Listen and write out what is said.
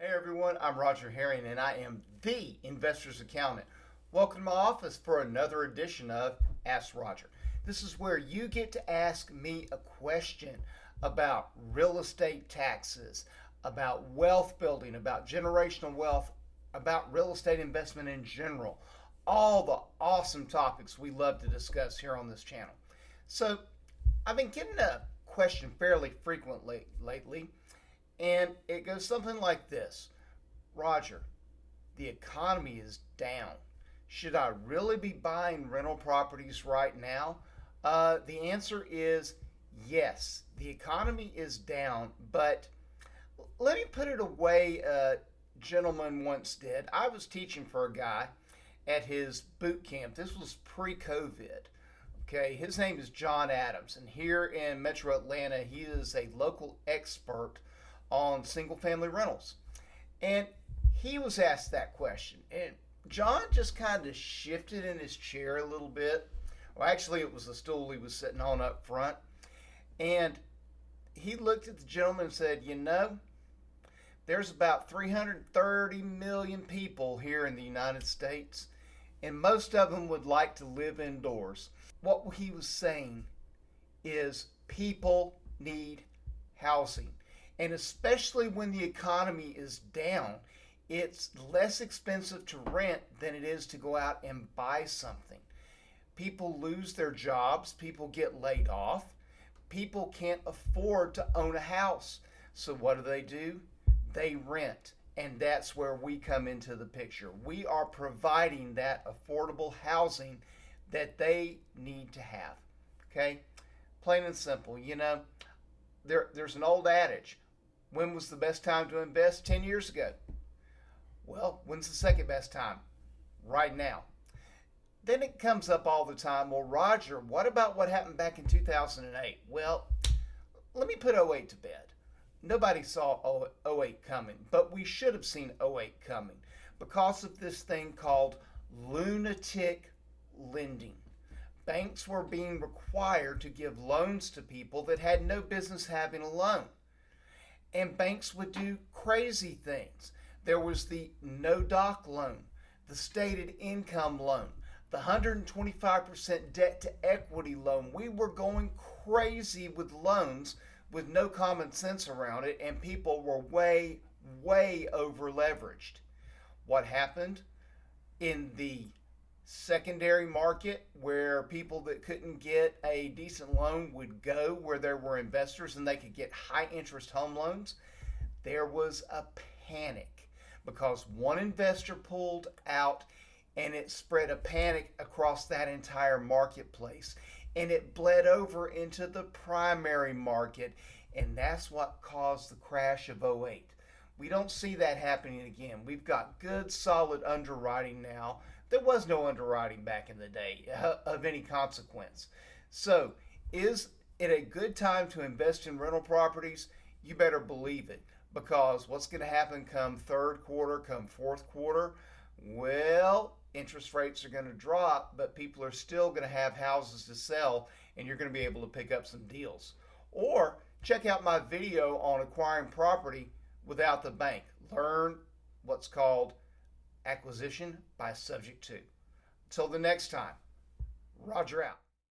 Hey everyone, I'm Roger Herring and I am the Investor's Accountant. Welcome to my office for another edition of Ask Roger. This is where you get to ask me a question about real estate taxes, about wealth building, about generational wealth, about real estate investment in general. All the awesome topics we love to discuss here on this channel. So, I've been getting a question fairly frequently lately, and it goes something like this. Roger, the economy is down. Should I really be buying rental properties right now? The answer is yes. The economy is down, but let me put it away a gentleman once did. I was teaching for a guy at his boot camp. This was pre-COVID. Okay, his name is John Adams, and here in Metro Atlanta, he is a local expert on single family rentals. And he was asked that question, and John just kind of shifted in his chair a little bit. Well, actually, it was the stool he was sitting on up front. And he looked at the gentleman and said, there's about 330 million people here in the United States, and most of them would like to live indoors. What he was saying is people need housing. And especially when the economy is down, it's less expensive to rent than it is to go out and buy something. People lose their jobs, people get laid off, people can't afford to own a house. So what do? They rent. And that's where we come into the picture. We are providing that affordable housing that they need to have. Okay? Plain and simple. There's an old adage. When was the best time to invest? 10 years ago. Well, when's the second best time? Right now. Then it comes up all the time, well, Roger, what about what happened back in 2008? Well, let me put '08 to bed. Nobody saw '08 coming, but we should have seen '08 coming because of this thing called lunatic lending. Banks were being required to give loans to people that had no business having a loan. And banks would do crazy things. There was the no-doc loan, the stated income loan, the 125% debt to equity loan. We were going crazy with loans with no common sense around it, and people were way, way over leveraged. What happened? In the secondary market, where people that couldn't get a decent loan would go, where there were investors and they could get high interest home loans, there was a panic because one investor pulled out, and it spread a panic across that entire marketplace, and it bled over into the primary market, and that's what caused the crash of '08. We don't see that happening again. We've got good, solid underwriting now. There was no underwriting back in the day of any consequence. So, is it a good time to invest in rental properties? You better believe it, because what's going to happen come third quarter, come fourth quarter? Well, interest rates are going to drop, but people are still going to have houses to sell, and you're going to be able to pick up some deals. Or check out my video on acquiring property without the bank. Learn what's called acquisition by subject to. Until the next time, Roger out.